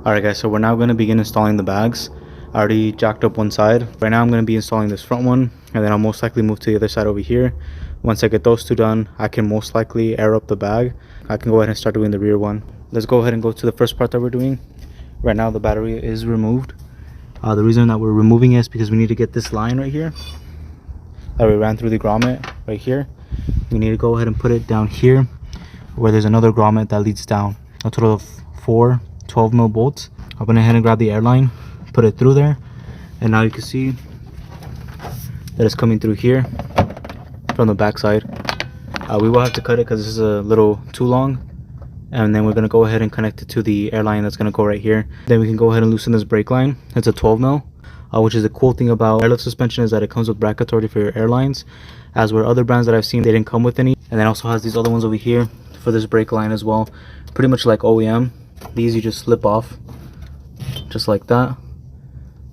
Alright guys, so we're now going to begin installing the bags. I already jacked up one side. Right now I'm going to be installing this front one, and then I'll most likely move to the other side over here. Once I get those two done, I can most likely air up the bag. I can go ahead and start doing the rear one. Let's go ahead and go to the first part that we're doing. Right now the battery is removed. The reason that we're removing it is because we need to get this line right here that we ran through the grommet right here. We need to go ahead and put it down here where there's another grommet that leads down. A total of 4 12mm bolts. I went ahead and grabbed the airline, put it through there, and now you can see that it's coming through here from the back side. We will have to cut it because this is a little too long, and then we're going to go ahead and connect it to the airline that's going to go right here. Then we can go ahead and loosen this brake line. It's a 12mm, which is the cool thing about airlift suspension is that it comes with brackets already for your airlines, as where other brands that I've seen, they didn't come with any. And then also has these other ones over here for this brake line as well, pretty much like OEM. These you just slip off just like that,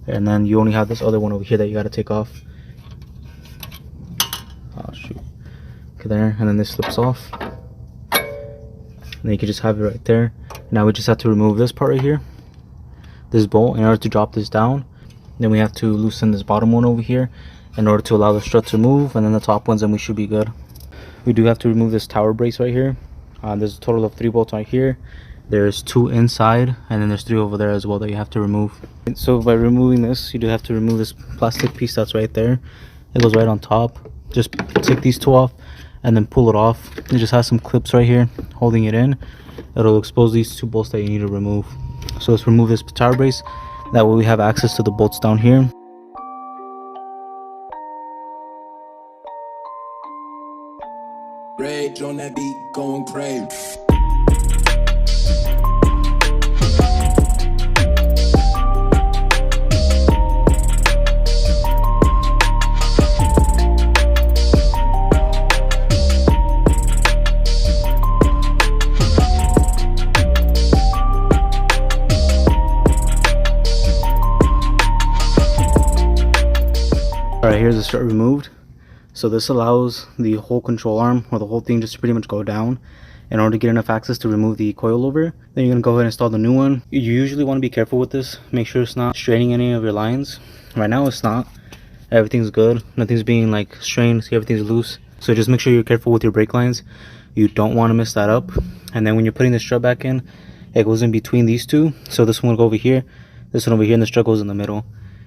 and then you only have this other one over here that you got to take off. Oh shoot. Okay, there, and then this slips off, and then you can just have it right there. Now we just have to remove this part right here, this bolt, in order to drop this down. Then we have to loosen this bottom one over here in order to allow the strut to move, and then the top ones, and we should be good. We do have to remove this tower brace right here. There's a total of 3 bolts right here. There's 2 inside, and then there's 3 over there as well that you have to remove. So by removing this, you do have to remove this plastic piece that's right there. It goes right on top. Just take these 2 off and then pull it off. It just has some clips right here holding it in. It'll expose these 2 bolts that you need to remove. So let's remove this tower brace. That way we have access to the bolts down here. Rage on that beat, going crazy. Alright, here's the strut removed. So this allows the whole control arm or the whole thing just to pretty much go down in order to get enough access to remove the coilover. Then you're going to go ahead and install the new one. You usually want to be careful with this. Make sure it's not straining any of your lines. Right now it's not. Everything's good. Nothing's being like strained. See, everything's loose. So just make sure you're careful with your brake lines. You don't want to mess that up. And then when you're putting the strut back in, it goes in between these two. So this one will go over here, this one over here, and the strut goes in the middle.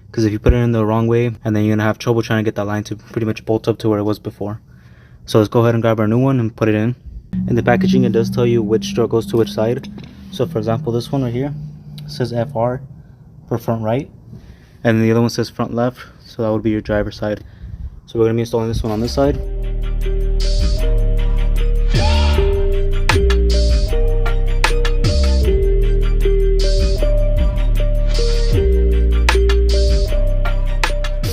Because if you put it in the wrong way, and then you're going to have trouble trying to get that line to pretty much bolt up to where it was before. So let's go ahead and grab our new one and put it in. In the packaging, it does tell you which strut goes to which side. So for example, this one right here says FR for front right, and the other one says front left, so that would be your driver's side. So we're going to be installing this one on this side.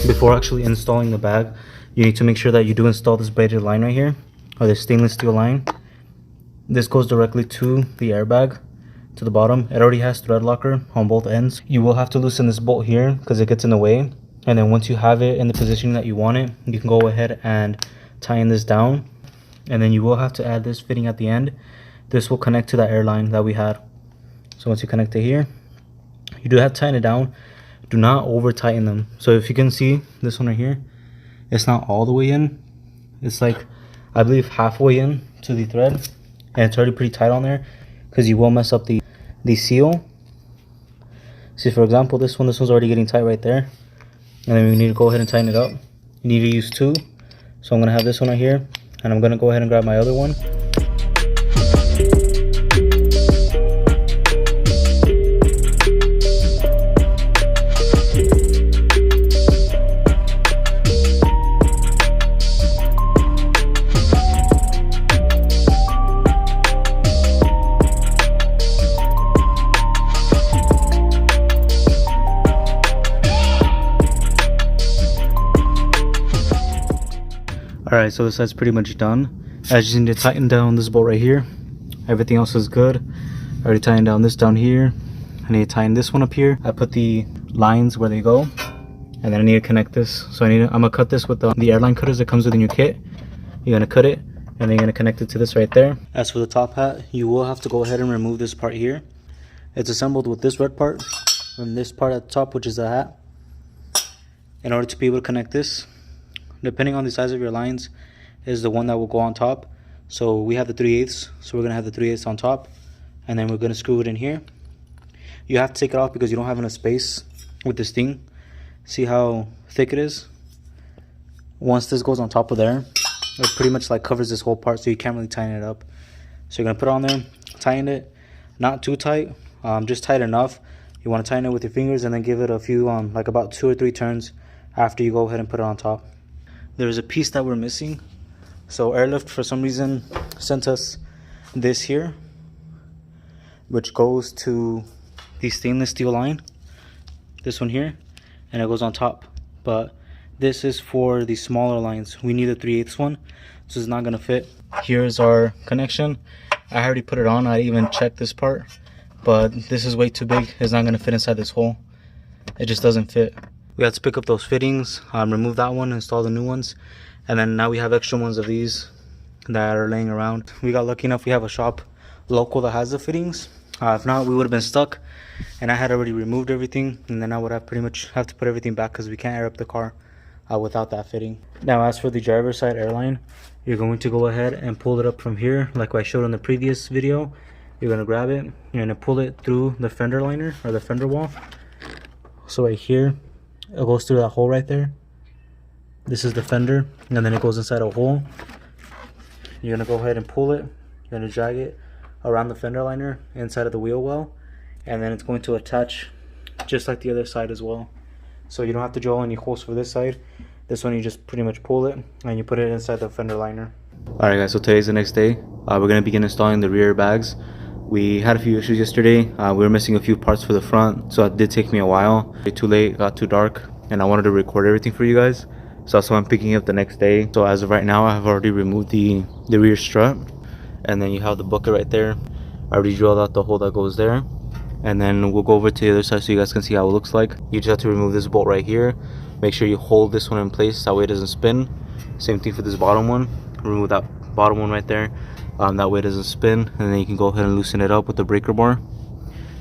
Before actually installing the bag, you need to make sure that you do install this braided line right here, or this stainless steel line. This goes directly to the airbag, to the bottom. It already has thread locker on both ends. You will have to loosen this bolt here because it gets in the way, and then once you have it in the position that you want it, you can go ahead and tighten this down, and then you will have to add this fitting at the end. This will connect to that airline that we had. So once you connect it here, you do have to tighten it down. Do not over tighten them. So if you can see this one right here, it's not all the way in. It's like, I believe, halfway in to the thread, and it's already pretty tight on there because you will mess up the seal. See, for example, this one's already getting tight right there, and then we need to go ahead and tighten it up. You need to use 2. So I'm gonna have this one right here, and I'm gonna go ahead and grab my other one. Alright, so this side's pretty much done. I just need to tighten down this bolt right here. Everything else is good. I already tightened down this down here. I need to tighten this one up here. I put the lines where they go, and then I need to connect this. So I'm gonna cut this with the airline cutters that comes with in your kit. You're gonna cut it, and then you're gonna connect it to this right there. As for the top hat, you will have to go ahead and remove this part here, It's assembled with this red part and this part at the top, which is the hat. In order to be able to connect this, depending on the size of your lines, is the one that will go on top. So we have the 3/8, so we're gonna have the 3/8 on top, and then we're gonna screw it in here. You have to take it off because you don't have enough space with this thing. See how thick it is? Once this goes on top of there, it pretty much like covers this whole part, so you can't really tighten it up. So you're gonna put it on there, tighten it, not too tight, just tight enough. You want to tighten it with your fingers and then give it a few like about 2 or 3 turns after you go ahead and put it on top. There's a piece that we're missing. So Airlift for some reason sent us this here, which goes to the stainless steel line, this one here, and it goes on top. But this is for the smaller lines. We need a 3/8 one, so it's not gonna fit. Here's our connection. I already put it on. I didn't even check this part, but this is way too big. It's not gonna fit inside this hole. It just doesn't fit. We had to pick up those fittings, remove that one, install the new ones, and then now we have extra ones of these that are laying around. We got lucky enough we have a shop local that has the fittings. If not, we would have been stuck, and I had already removed everything, and then I would have pretty much have to put everything back because we can't air up the car without that fitting. Now, as for the driver's side airline, you're going to go ahead and pull it up from here like I showed in the previous video. You're going to grab it, you're going to pull it through the fender liner or the fender wall. So right here, it goes through that hole right there. This is the fender, and then it goes inside a hole. You're going to go ahead and pull it, you're going to drag it around the fender liner inside of the wheel well, and then it's going to attach just like the other side as well. So you don't have to drill any holes for this side. This one you just pretty much pull it and you put it inside the fender liner. Alright guys, so today's the next day. We're going to begin installing the rear bags. We had a few issues yesterday. We were missing a few parts for the front, so it did take me a while. Too late, it got too dark, and I wanted to record everything for you guys. So that's why I'm picking up the next day. So as of right now, I have already removed the rear strut. And then you have the bucket right there. I already drilled out the hole that goes there. And then we'll go over to the other side so you guys can see how it looks like. You just have to remove this bolt right here. Make sure you hold this one in place, that way it doesn't spin. Same thing for this bottom one. Remove that bottom one right there. That way it doesn't spin. And then you can go ahead and loosen it up with the breaker bar.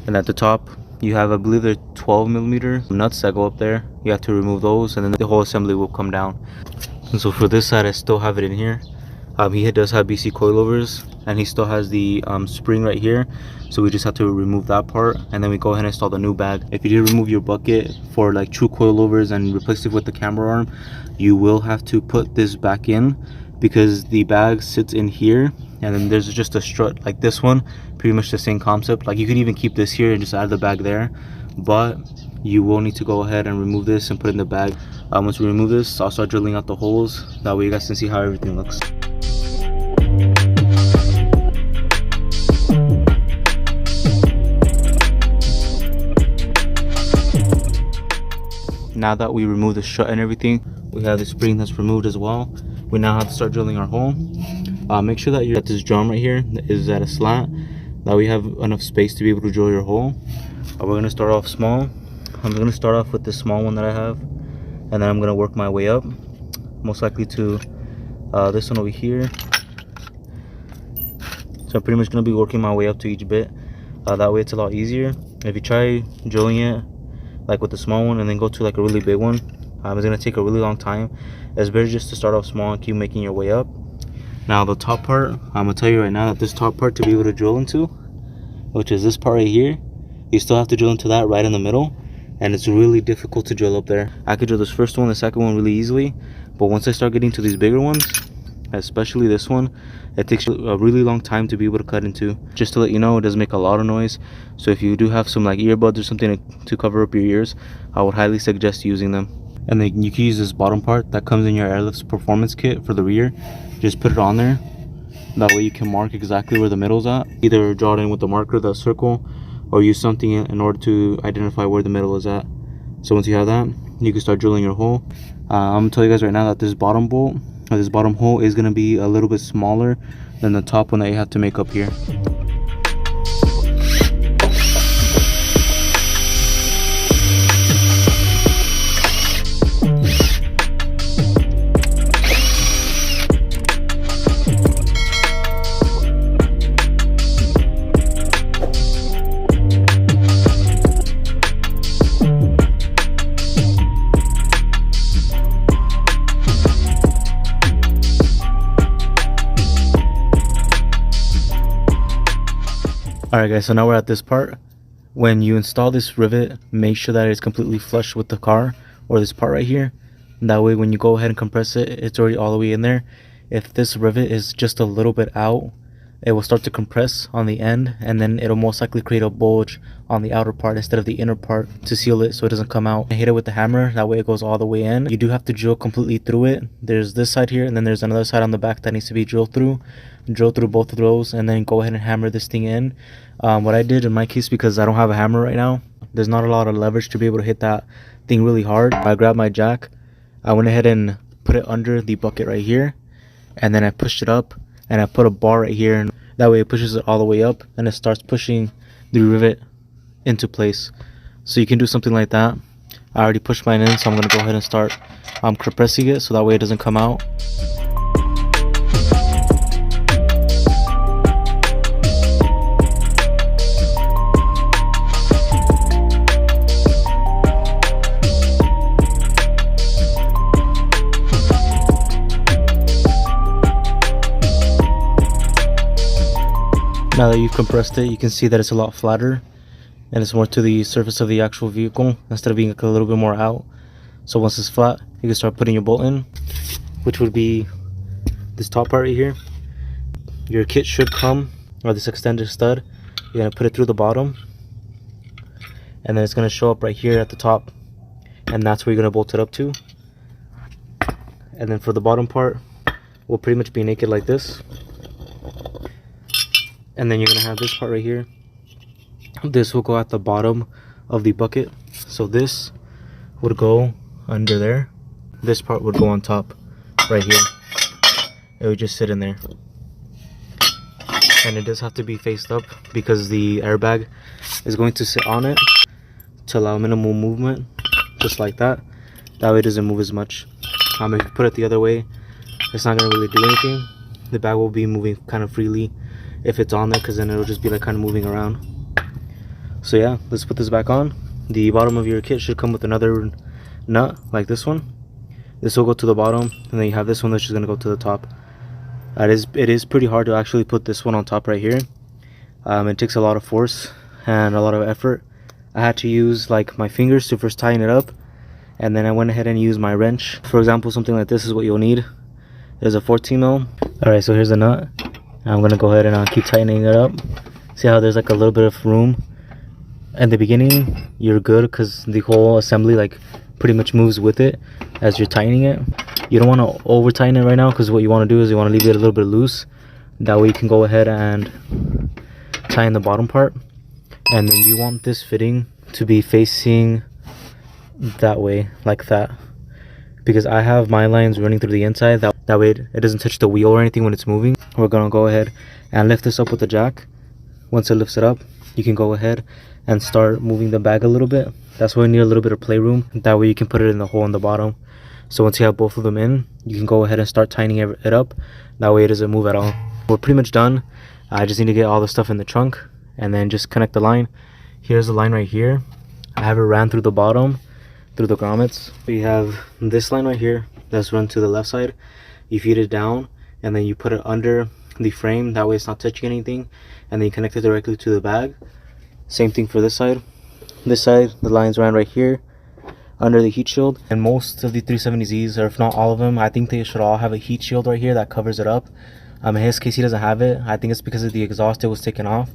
And at the top, you have, I believe they're 12mm nuts that go up there. You have to remove those, and then the whole assembly will come down. And so for this side, I still have it in here. He does have BC coilovers, and he still has the spring right here, so we just have to remove that part, and then we go ahead and install the new bag. If you did remove your bucket for like true coilovers and replace it with the camber arm, you will have to put this back in because the bag sits in here, and then there's just a strut like this one, pretty much the same concept. Like you could even keep this here and just add the bag there, but you will need to go ahead and remove this and put it in the bag. Once we remove this, I'll start drilling out the holes, that way you guys can see how everything looks. Now that we remove the strut and everything, we have the spring that's removed as well. We now have to start drilling our hole. Make sure that this drum right here is at a slant, that we have enough space to be able to drill your hole. We're going to start off small. I'm going to start off with this small one that I have, and then I'm going to work my way up, most likely to this one over here. So I'm pretty much going to be working my way up to each bit. That way it's a lot easier. If you try drilling it like with the small one and then go to like a really big one, it's going to take a really long time. It's better just to start off small and keep making your way up. Now the top part, I'm going to tell you right now that this top part, to be able to drill into, which is this part right here, you still have to drill into that right in the middle, and it's really difficult to drill up there. I could drill this first one, the second one really easily, but once I start getting to these bigger ones, especially this one, it takes a really long time to be able to cut into. Just to let you know, it does make a lot of noise, so if you do have some like earbuds or something to cover up your ears, I would highly suggest using them. And then you can use this bottom part that comes in your Airlift's performance kit for the rear. Just put it on there, that way you can mark exactly where the middle's at. Either draw it in with the marker, the circle, or use something in order to identify where the middle is at. So once you have that, you can start drilling your hole. I'm gonna tell you guys right now that this bottom bolt, or this bottom hole, is gonna be a little bit smaller than the top one that you have to make up here. Alright guys, so now we're at this part. When you install this rivet, make sure that it's completely flush with the car, or this part right here. That way when you go ahead and compress it, it's already all the way in there. If this rivet is just a little bit out, it will start to compress on the end, and then it'll most likely create a bulge on the outer part instead of the inner part to seal it so it doesn't come out. Hit it with the hammer, that way it goes all the way in. You do have to drill completely through it. There's this side here, and then there's another side on the back that needs to be drilled through. Drill through both of those, and then go ahead and hammer this thing in. What I did in my case, because I don't have a hammer right now, there's not a lot of leverage to be able to hit that thing really hard. I grabbed my jack, I went ahead and put it under the bucket right here, and then I pushed it up, and I put a bar right here, and that way it pushes it all the way up, and it starts pushing the rivet into place. So you can do something like that. I already pushed mine in, so I'm going to go ahead and start compressing it so that way it doesn't come out. Now that you've compressed it, you can see that it's a lot flatter and it's more to the surface of the actual vehicle instead of being like a little bit more out. So once it's flat, you can start putting your bolt in, which would be this top part right here. Your kit should come, or this extended stud, you're going to put it through the bottom, and then it's going to show up right here at the top, and that's where you're going to bolt it up to. And then for the bottom part, will pretty much be naked like this. And then you're going to have this part right here. This will go at the bottom of the bucket. So this would go under there. This part would go on top right here. It would just sit in there. And it does have to be faced up because the airbag is going to sit on it to allow minimal movement, just like that. That way it doesn't move as much. If you put it the other way, it's not going to really do anything. The bag will be moving kind of freely if it's on there, because then it'll just be like kind of moving around. So yeah, let's put this back on. The bottom of your kit should come with another nut like this one. This will go to the bottom, and then you have this one that's just going to go to the top. It is pretty hard to actually put this one on top right here. It takes a lot of force and a lot of effort. I had to use like my fingers to first tighten it up, and then I went ahead and used my wrench. For example, something like this is what you'll need. There's a 14 mil. Alright, so here's the nut. I'm gonna go ahead and keep tightening it up. See how there's like a little bit of room? At the beginning, you're good because the whole assembly like pretty much moves with it as you're tightening it. You don't want to over tighten it right now, because what you want to do is you want to leave it a little bit loose. That way you can go ahead and tighten the bottom part. And then you want this fitting to be facing that way, like that. Because I have my lines running through the inside, that way it doesn't touch the wheel or anything when it's moving. We're gonna go ahead and lift this up with the jack. Once it lifts it up, you can go ahead and start moving the bag a little bit. That's why you need a little bit of playroom. That way you can put it in the hole in the bottom. So once you have both of them in, you can go ahead and start tightening it up. That way it doesn't move at all. We're pretty much done. I just need to get all the stuff in the trunk and then just connect the line. Here's the line right here. I have it ran through the bottom, through the grommets. We have this line right here that's run to the left side. You feed it down, and then you put it under the frame. That way it's not touching anything, and then you connect it directly to the bag. Same thing for this side. This side, the lines ran right here under the heat shield. And most of the 370Zs, or if not all of them, I think they should all have a heat shield right here that covers it up. In his case, he doesn't have it. I think it's because of the exhaust it was taken off.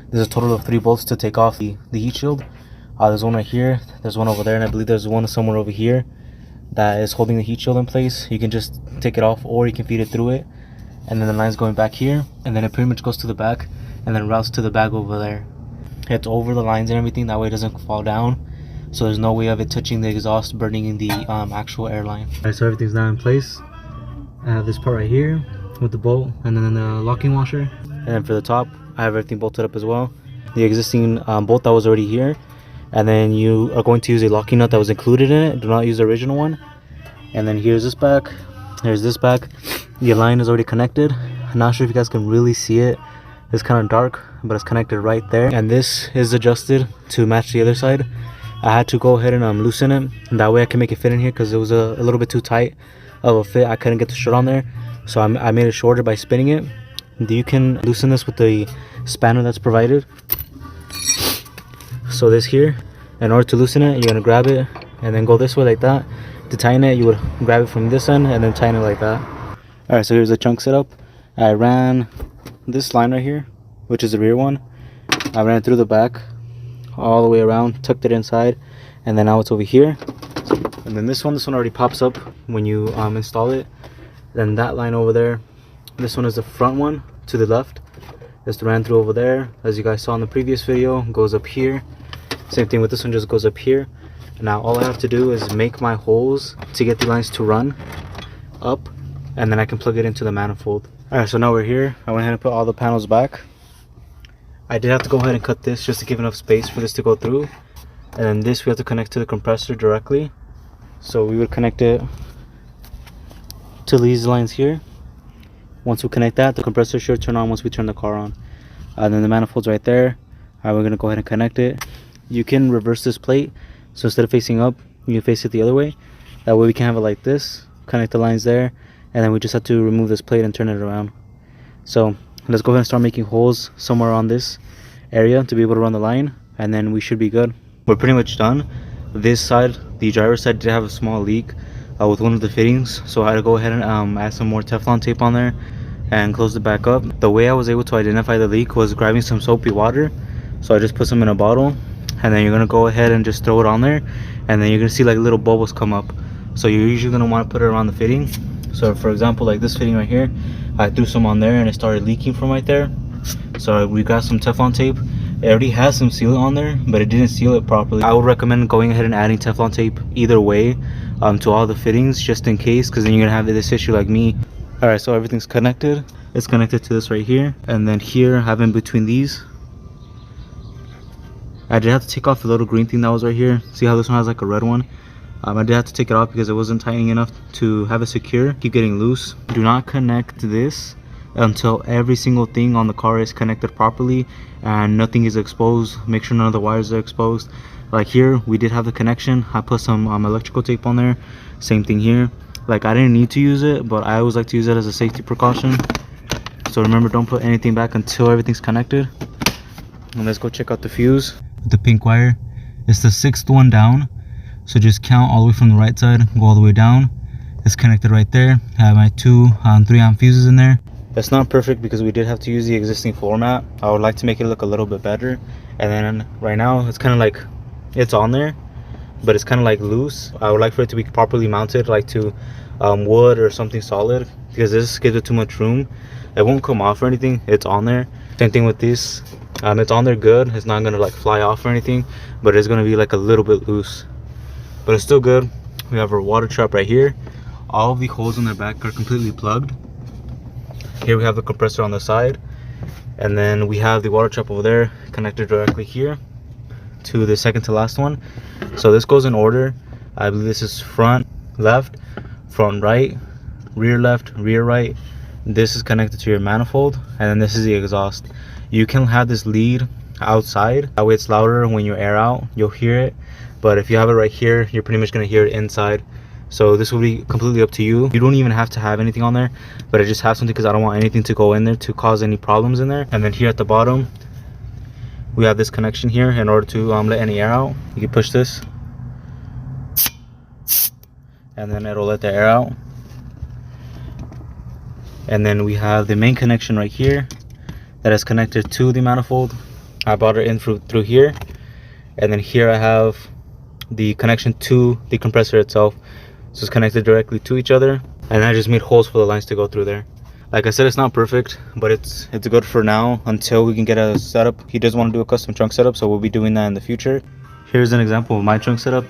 There's a total of 3 bolts to take off the heat shield. There's one right here, there's one over there, and I believe there's one somewhere over here that is holding the heat shield in place. You can just take it off, or you can feed it through it, and then the line's going back here, and then it pretty much goes to the back and then routes to the bag over there. It's over the lines and everything, that way it doesn't fall down, so there's no way of it touching the exhaust, burning in the actual airline. Alright, so everything's now in place. I have this part right here with the bolt, and then the locking washer, and then for the top I have everything bolted up as well. The existing bolt that was already here, and then you are going to use a locking nut that was included in it. Do not use the original one. And then here's this back, here's this back. The line is already connected. I'm not sure if you guys can really see it. It's kind of dark, but it's connected right there. And this is adjusted to match the other side. I had to go ahead and loosen it, and that way I can make it fit in here, because it was a little bit too tight of a fit. I couldn't get the shirt on there, so I made it shorter by spinning it. You can loosen this with the spanner that's provided. So this here, in order to loosen it, you're gonna grab it and then go this way like that. To tighten it, you would grab it from this end and then tighten it like that. Alright, so here's the trunk setup. I ran this line right here, which is the rear one. I ran it through the back all the way around, tucked it inside, and then now it's over here. And then this one already pops up when you install it. Then that line over there, this one is the front one to the left. Just ran through over there, as you guys saw in the previous video, goes up here. Same thing with this one, just goes up here. Now all I have to do is make my holes to get the lines to run up, and then I can plug it into the manifold. Alright, so now we're here. I went ahead and put all the panels back. I did have to go ahead and cut this just to give enough space for this to go through. And then this we have to connect to the compressor directly. So we would connect it to these lines here. Once we connect that, the compressor should turn on once we turn the car on. And then the manifold's right there. Alright, we're going to go ahead and connect it. You can reverse this plate. So instead of facing up, you face it the other way. That way we can have it like this. Connect the lines there. And then we just have to remove this plate and turn it around. So let's go ahead and start making holes somewhere on this area to be able to run the line. And then we should be good. We're pretty much done. This side, the driver's side, did have a small leak with one of the fittings. So I had to go ahead and add some more Teflon tape on there and close it back up. The way I was able to identify the leak was grabbing some soapy water. So I just put some in a bottle. And then you're going to go ahead and just throw it on there. And then you're going to see like little bubbles come up. So you're usually going to want to put it around the fitting. So for example, like this fitting right here, I threw some on there and it started leaking from right there. So we got some Teflon tape. It already has some sealant on there, but it didn't seal it properly. I would recommend going ahead and adding Teflon tape either way to all the fittings, just in case, because then you're gonna have this issue like me. Alright, so everything's connected. It's connected to this right here, and then here, having between these, I did have to take off the little green thing that was right here. See how this one has like a red one? I did have to take it off because it wasn't tightening enough to have it secure. Keep getting loose. Do not connect this until every single thing on the car is connected properly and nothing is exposed. Make sure none of the wires are exposed. Like here, we did have the connection. I put some electrical tape on there. Same thing here. Like I didn't need to use it, but I always like to use it as a safety precaution. So remember, don't put anything back until everything's connected. And let's go check out the fuse. The pink wire, it's the 6th one down. So just count all the way from the right side, go all the way down. It's connected right there. I have my 2 3-amp fuses in there. It's not perfect because we did have to use the existing floor mat. I would like to make it look a little bit better. And then right now it's kind of like it's on there, but it's kind of like loose. I would like for it to be properly mounted, like to wood or something solid, because this gives it too much room. It won't come off or anything. It's on there. Same thing with this. It's on there good. It's not gonna like fly off or anything, but it's gonna be like a little bit loose. But it's still good. We have our water trap right here. All of the holes in the back are completely plugged. Here we have the compressor on the side, and then we have the water trap over there connected directly here to the second to last one. So this goes in order. I believe this is front left, front right, rear left, rear right. This is connected to your manifold, and then this is the exhaust. You can have this lead outside, that way it's louder when you air out, you'll hear it. But if you have it right here, you're pretty much going to hear it inside. So this will be completely up to you. You don't even have to have anything on there, but I just have something because I don't want anything to go in there to cause any problems in there. And then here at the bottom, we have this connection here. In order to let any air out, you can push this, and then it'll let the air out. And then we have the main connection right here that is connected to the manifold. I brought it in through here, and then here I have the connection to the compressor itself. So it's connected directly to each other, and I just made holes for the lines to go through there. Like I said, it's not perfect, but it's good for now until we can get a setup. He does want to do a custom trunk setup, so we'll be doing that in the future. Here's an example of my trunk setup.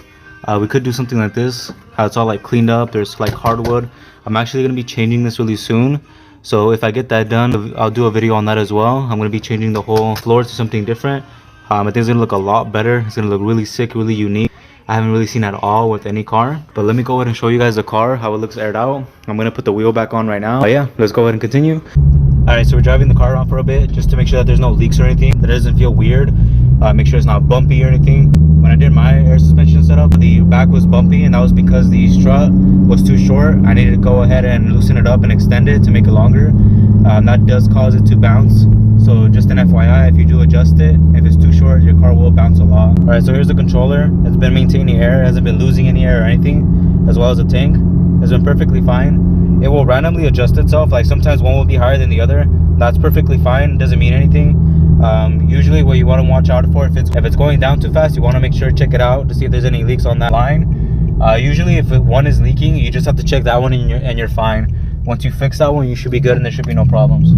We could do something like this, how it's all like cleaned up. There's like hardwood. I'm actually going to be changing this really soon, so if I get that done, I'll do a video on that as well. I'm going to be changing the whole floor to something different. I think it's going to look a lot better. It's going to look really sick, really unique. I haven't really seen at all with any car. But let me go ahead and show you guys the car, how it looks aired out. I'm going to put the wheel back on right now. But yeah, let's go ahead and continue. Alright, so we're driving the car around for a bit just to make sure that there's no leaks or anything, that it doesn't feel weird. Make sure it's not bumpy or anything. When I did my air suspension setup, the back was bumpy, and that was because the strut was too short. I needed to go ahead and loosen it up and extend it to make it longer. That does cause it to bounce, so just an FYI, if you do adjust it, if it's too short, your car will bounce a lot. All right, so here's the controller. It's been maintaining air, it hasn't been losing any air or anything, as well as the tank. It's been perfectly fine. It will randomly adjust itself, like sometimes one will be higher than the other. That's perfectly fine, doesn't mean anything. Usually what you want to watch out for, if it's going down too fast, you want to make sure, check it out to see if there's any leaks on that line. Usually if one is leaking, you just have to check that one and you're fine. Once you fix that one, you should be good and there should be no problems.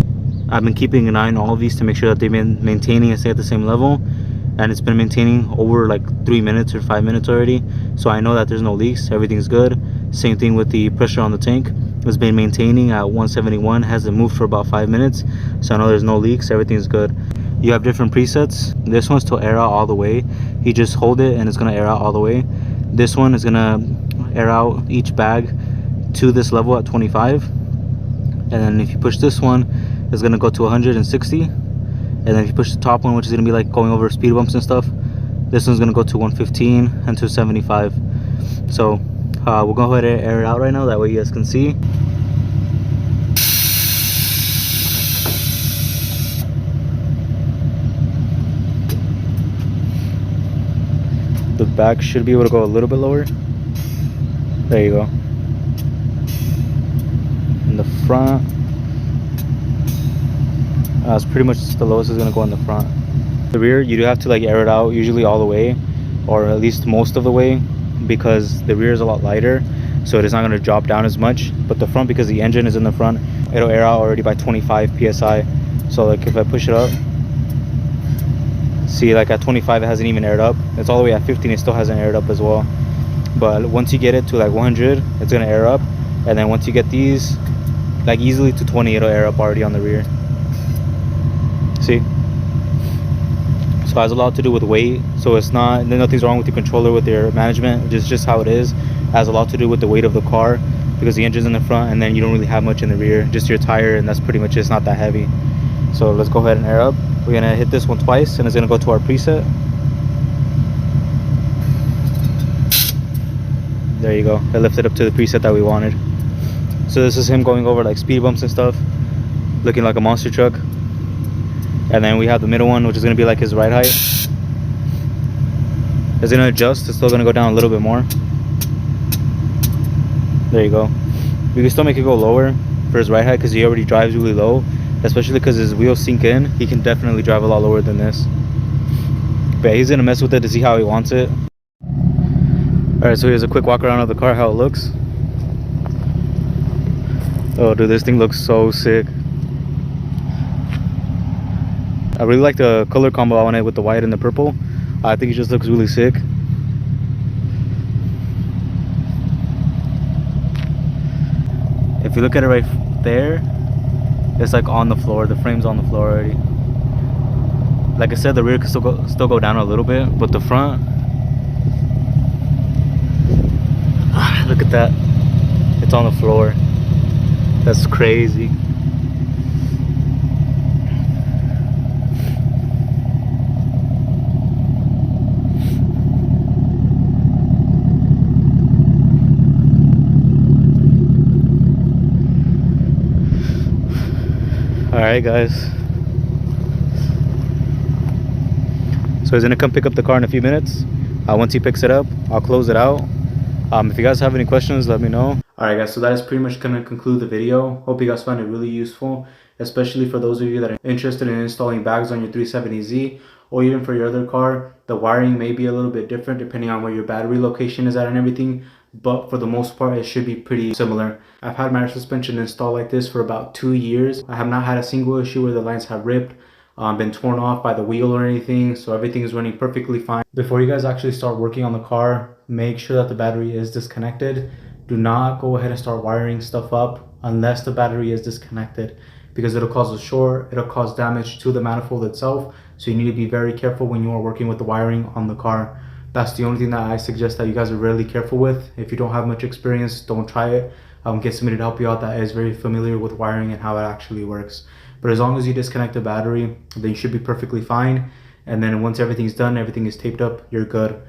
I've been keeping an eye on all of these to make sure that they've been maintaining and stay at the same level, and it's been maintaining over like 3 minutes or 5 minutes already, so I know that there's no leaks, everything's good. Same thing with the pressure on the tank. It's been maintaining at 171, hasn't moved for about 5 minutes, so I know there's no leaks, everything's good. You have different presets. This one's to air out all the way. You just hold it and it's gonna air out all the way. This one is gonna air out each bag to this level at 25, and then if you push this one, it's gonna go to 160, and then if you push the top one, which is gonna be like going over speed bumps and stuff, this one's gonna go to 115 and to 75. So we'll go ahead and air it out right now, that way you guys can see. The back should be able to go a little bit lower. There you go. In the front, it's pretty much the lowest is gonna go in the front. The rear, you do have to like air it out usually all the way, or at least most of the way, because the rear is a lot lighter, so it is not going to drop down as much. But the front, because the engine is in the front, it'll air out already by 25 psi. So like if I push it up, see, like at 25 it hasn't even aired up. It's all the way at 15, it still hasn't aired up as well. But once you get it to like 100, it's going to air up, and then once you get these like easily to 20, it'll air up already on the rear. See, so it has a lot to do with weight. So it's not, nothing's wrong with your controller, with your management, just how it is. It has a lot to do with the weight of the car, because the engine's in the front and then you don't really have much in the rear, just your tire, and that's pretty much it. It's not that heavy. So let's go ahead and air up. We're gonna hit this one twice and it's gonna go to our preset. There you go, it lifted up to the preset that we wanted. So this is him going over like speed bumps and stuff, looking like a monster truck. And then we have the middle one, which is going to be like his ride height. It's going to adjust, it's still going to go down a little bit more. There you go. We can still make it go lower for his ride height, because he already drives really low, especially because his wheels sink in. He can definitely drive a lot lower than this. But yeah, he's going to mess with it to see how he wants it. Alright, so here's a quick walk around of the car, how it looks. Oh dude, this thing looks so sick. I really like the color combo on it with the white and the purple. I think it just looks really sick. If you look at it right there, it's like on the floor. The frame's on the floor already. Like I said, the rear can still go down a little bit, but the front, look at that. It's on the floor. That's crazy. Alright guys, so he's gonna come pick up the car in a few minutes. Once he picks it up, I'll close it out. If you guys have any questions, let me know. Alright guys, so that is pretty much gonna conclude the video. Hope you guys found it really useful, especially for those of you that are interested in installing bags on your 370Z, or even for your other car. The wiring may be a little bit different depending on where your battery location is at and everything, but for the most part it should be pretty similar. I've had my suspension installed like this for about 2 years. I have not had a single issue where the lines have ripped, been torn off by the wheel or anything, so everything is running perfectly fine. Before you guys actually start working on the car, make sure that the battery is disconnected. Do not go ahead and start wiring stuff up unless the battery is disconnected, because it'll cause a short, it'll cause damage to the manifold itself. So you need to be very careful when you are working with the wiring on the car. That's the only thing that I suggest that you guys are really careful with. If you don't have much experience, don't try it. Get somebody to help you out that is very familiar with wiring and how it actually works. But as long as you disconnect the battery, then you should be perfectly fine. And then once everything's done, everything is taped up, you're good.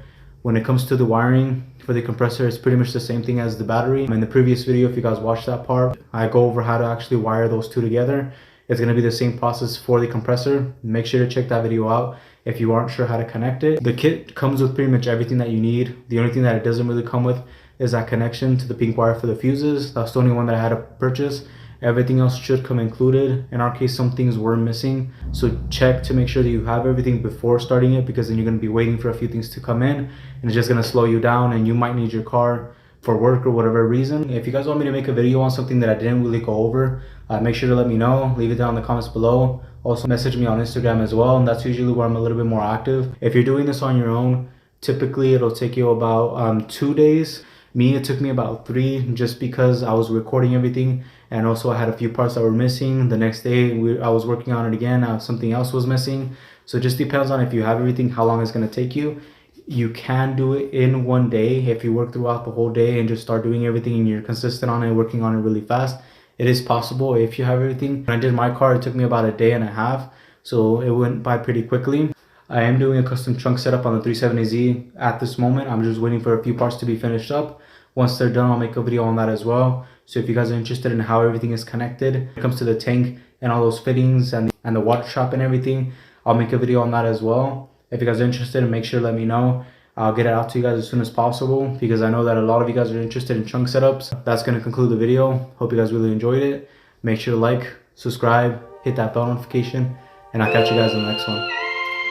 When it comes to the wiring for the compressor, it's pretty much the same thing as the battery. In the previous video, if you guys watched that part, I go over how to actually wire those two together. It's going to be the same process for the compressor. Make sure to check that video out if you aren't sure how to connect it. The kit comes with pretty much everything that you need. The only thing that it doesn't really come with is that connection to the pink wire for the fuses. That's the only one that I had to purchase. Everything else should come included. In our case, some things were missing, so check to make sure that you have everything before starting it, because then you're going to be waiting for a few things to come in and it's just going to slow you down, and you might need your car for work or whatever reason. If you guys want me to make a video on something that I didn't really go over, make sure to let me know. Leave it down in the comments below. Also message me on Instagram as well, and that's usually where I'm a little bit more active. If you're doing this on your own, typically it'll take you about 2 days. It took me about 3, just because I was recording everything, and also I had a few parts that were missing. The next day I was working on it again, something else was missing. So it just depends on if you have everything, how long it's going to take you. You can do it in 1 day if you work throughout the whole day and just start doing everything and you're consistent on it, working on it really fast. It is possible if you have everything. When I did my car, it took me about a day and a half, so it went by pretty quickly. I am doing a custom trunk setup on the 370Z at this moment. I'm just waiting for a few parts to be finished up. Once they're done, I'll make a video on that as well. So if you guys are interested in how everything is connected, when it comes to the tank and all those fittings and the water shop and everything, I'll make a video on that as well. If you guys are interested, make sure to let me know. I'll get it out to you guys as soon as possible, because I know that a lot of you guys are interested in trunk setups. That's going to conclude the video. Hope you guys really enjoyed it. Make sure to like, subscribe, hit that bell notification, and I'll catch you guys in the next one.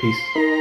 Peace.